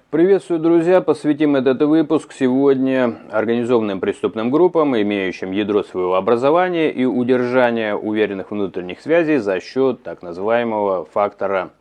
Приветствую, друзья! Посвятим этот выпуск сегодня организованным преступным группам, имеющим ядро своего образования и удержания уверенных внутренних связей за счет так называемого фактора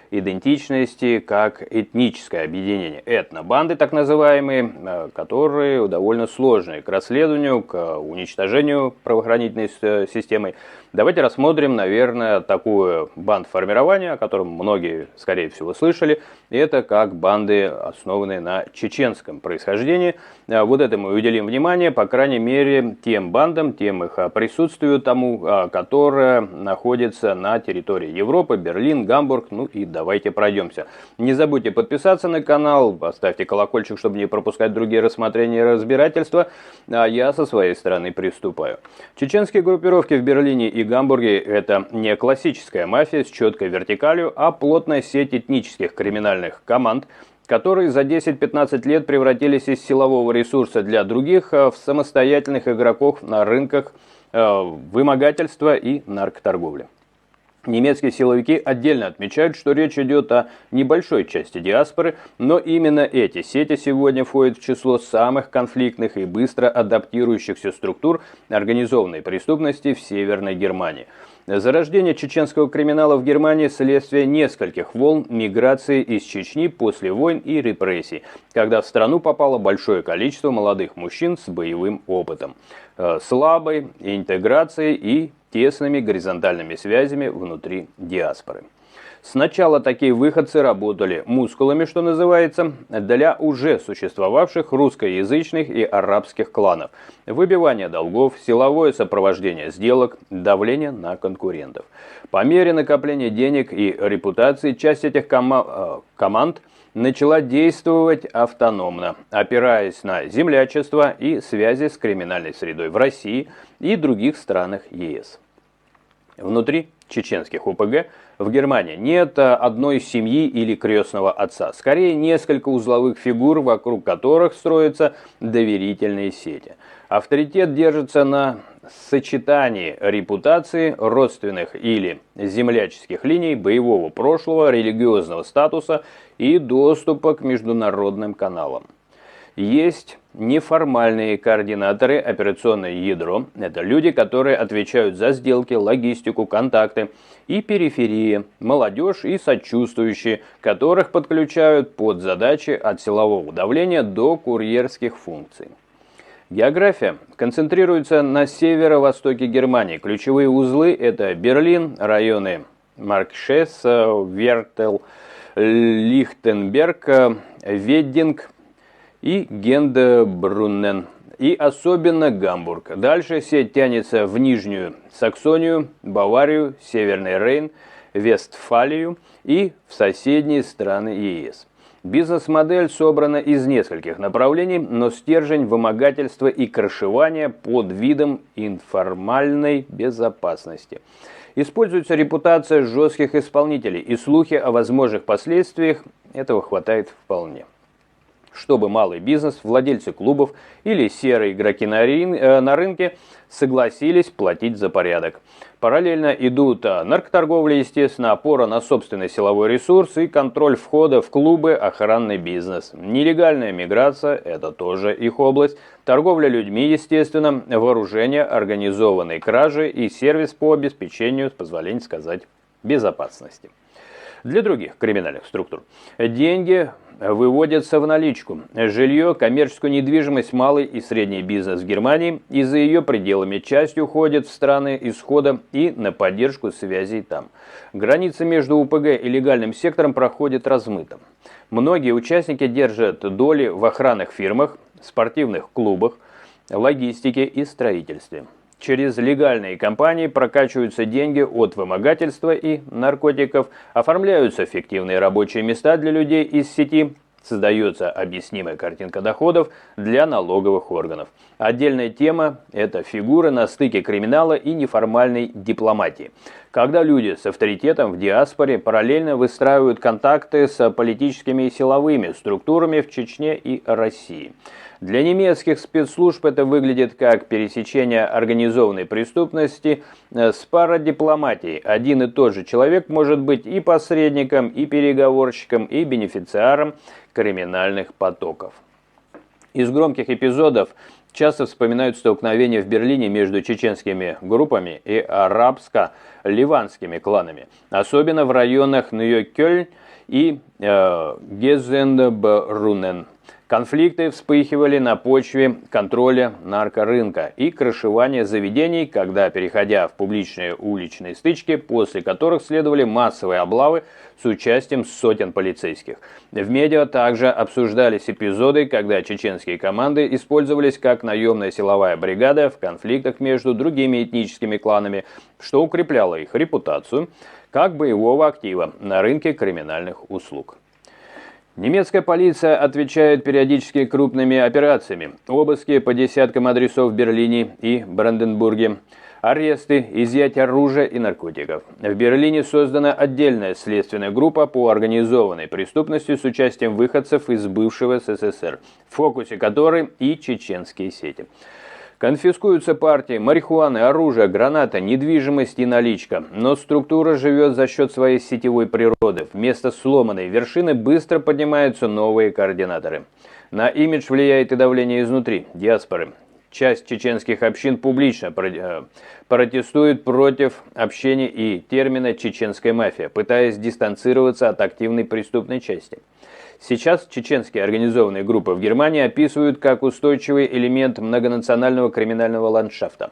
идентичности, как этническое объединение. Этнобанды, так называемые, которые довольно сложные к расследованию, к уничтожению правоохранительной системы. Давайте рассмотрим, наверное, такое бандформирование, о котором многие, скорее всего, слышали. Это как банды, основанные на чеченском происхождении. Вот этому и уделим внимание, по крайней мере, тем бандам, тем их присутствию тому, которое находится на территории Европы, Берлин, Гамбург. Ну и давайте пройдемся. Не забудьте подписаться на канал, поставьте колокольчик, чтобы не пропускать другие рассмотрения и разбирательства. А я со своей стороны приступаю. Чеченские группировки в Берлине и Гамбурге – это не классическая мафия с четкой вертикалью, а плотная сеть этнических криминальных команд, которые за 10-15 лет превратились из силового ресурса для других в самостоятельных игроков на рынках вымогательства и наркоторговли. Немецкие силовики отдельно отмечают, что речь идет о небольшой части диаспоры, но именно эти сети сегодня входят в число самых конфликтных и быстро адаптирующихся структур организованной преступности в Северной Германии. Зарождение чеченского криминала в Германии – следствие нескольких волн миграции из Чечни после войн и репрессий, когда в страну попало большое количество молодых мужчин с боевым опытом, слабой интеграцией и тесными горизонтальными связями внутри диаспоры. Сначала такие выходцы работали мускулами, что называется, для уже существовавших русскоязычных и арабских кланов. Выбивание долгов, силовое сопровождение сделок, давление на конкурентов. По мере накопления денег и репутации часть этих команд начала действовать автономно, опираясь на землячество и связи с криминальной средой в России и других странах ЕС. Внутри чеченских ОПГ в Германии нет одной семьи или крестного отца, скорее несколько узловых фигур, вокруг которых строятся доверительные сети. Авторитет держится на сочетании репутации, родственных или земляческих линий, боевого прошлого, религиозного статуса и доступа к международным каналам. Есть неформальные координаторы, операционное ядро. Это люди, которые отвечают за сделки, логистику, контакты и периферия, молодежь и сочувствующие, которых подключают под задачи от силового давления до курьерских функций. География концентрируется на северо-востоке Германии. Ключевые узлы – это Берлин, районы Маркшес, Вертел, Лихтенберг, Веддинг и Гендебруннен, и особенно Гамбург. Дальше сеть тянется в Нижнюю Саксонию, Баварию, Северный Рейн, Вестфалию и в соседние страны ЕС. Бизнес-модель собрана из нескольких направлений, но стержень вымогательства и крышевания под видом информальной безопасности. Используется репутация жестких исполнителей, и слухи о возможных последствиях этого хватает вполне. Чтобы малый бизнес, владельцы клубов или серые игроки на рынке согласились платить за порядок. Параллельно идут наркоторговля, естественно, опора на собственный силовой ресурс и контроль входа в клубы, охранный бизнес. Нелегальная миграция – это тоже их область. Торговля людьми, естественно, вооружение, организованные кражи и сервис по обеспечению, с позволения сказать, безопасности. Для других криминальных структур деньги выводятся в наличку. Жилье, коммерческую недвижимость, малый и средний бизнес в Германии и за ее пределами часть уходит в страны исхода и на поддержку связей там. Граница между УПГ и легальным сектором проходит размыто. Многие участники держат доли в охранных фирмах, спортивных клубах, логистике и строительстве. Через легальные компании прокачиваются деньги от вымогательства и наркотиков, оформляются фиктивные рабочие места для людей из сети, создается объяснимая картинка доходов для налоговых органов. Отдельная тема – это фигуры на стыке криминала и неформальной дипломатии. когда люди с авторитетом в диаспоре параллельно выстраивают контакты с политическими и силовыми структурами в Чечне и России. Для немецких спецслужб это выглядит как пересечение организованной преступности с парадипломатией. Один и тот же человек может быть и посредником, и переговорщиком, и бенефициаром криминальных потоков. Из громких эпизодов часто вспоминают столкновения в Берлине между чеченскими группами и арабско-ливанскими кланами, особенно в районах Ньокёльн и Гезенбруннен. Конфликты вспыхивали на почве контроля наркорынка и крышевания заведений, когда, переходя в публичные уличные стычки, после которых следовали массовые облавы с участием сотен полицейских. В медиа также обсуждались эпизоды, когда чеченские команды использовались как наемная силовая бригада в конфликтах между другими этническими кланами, что укрепляло их репутацию как боевого актива на рынке криминальных услуг. Немецкая полиция отвечает периодически крупными операциями. Обыски по десяткам адресов в Берлине и Бранденбурге. Аресты, изъятие оружия и наркотиков. В Берлине создана отдельная следственная группа по организованной преступности с участием выходцев из бывшего СССР, в фокусе которой и чеченские сети. Конфискуются партии марихуаны, оружие, граната, недвижимость и наличка. Но структура живет за счет своей сетевой природы. Вместо сломанной вершины быстро поднимаются новые координаторы. На имидж влияет и давление изнутри, диаспоры. Часть чеченских общин публично протестует против общения и термина «чеченская мафия», пытаясь дистанцироваться от активной преступной части. Сейчас чеченские организованные группы в Германии описывают как устойчивый элемент многонационального криминального ландшафта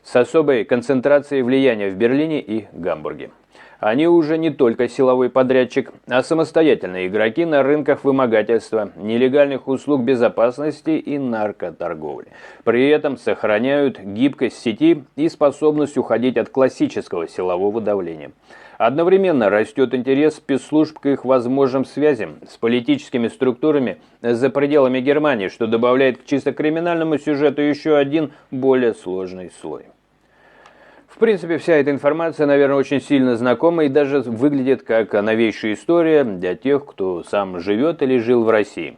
с особой концентрацией влияния в Берлине и Гамбурге. Они уже не только силовой подрядчик, а самостоятельные игроки на рынках вымогательства, нелегальных услуг безопасности и наркоторговли. При этом сохраняют гибкость сети и способность уходить от классического силового давления. Одновременно растет интерес спецслужб к их возможным связям с политическими структурами за пределами Германии, что добавляет к чисто криминальному сюжету еще один более сложный слой. В принципе, вся эта информация, наверное, очень сильно знакома и даже выглядит как новейшая история для тех, кто сам живет или жил в России.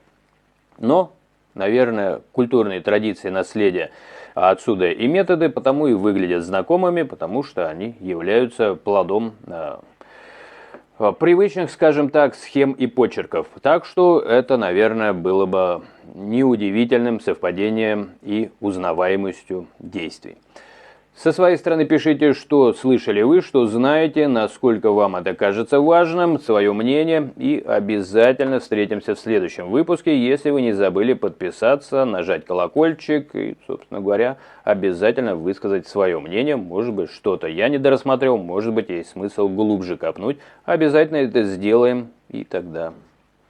Но, наверное, культурные традиции, наследия отсюда и методы потому и выглядят знакомыми, потому что они являются плодом привычных, скажем так, схем и почерков. Так что это, наверное, было бы неудивительным совпадением и узнаваемостью действий. Со своей стороны пишите, что слышали вы, что знаете, насколько вам это кажется важным, свое мнение, и обязательно встретимся в следующем выпуске. Если вы не забыли подписаться, нажать колокольчик и, собственно говоря, обязательно высказать свое мнение. Может быть, что-то я недорассмотрел, может быть, есть смысл глубже копнуть. Обязательно это сделаем, и тогда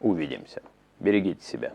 увидимся. Берегите себя.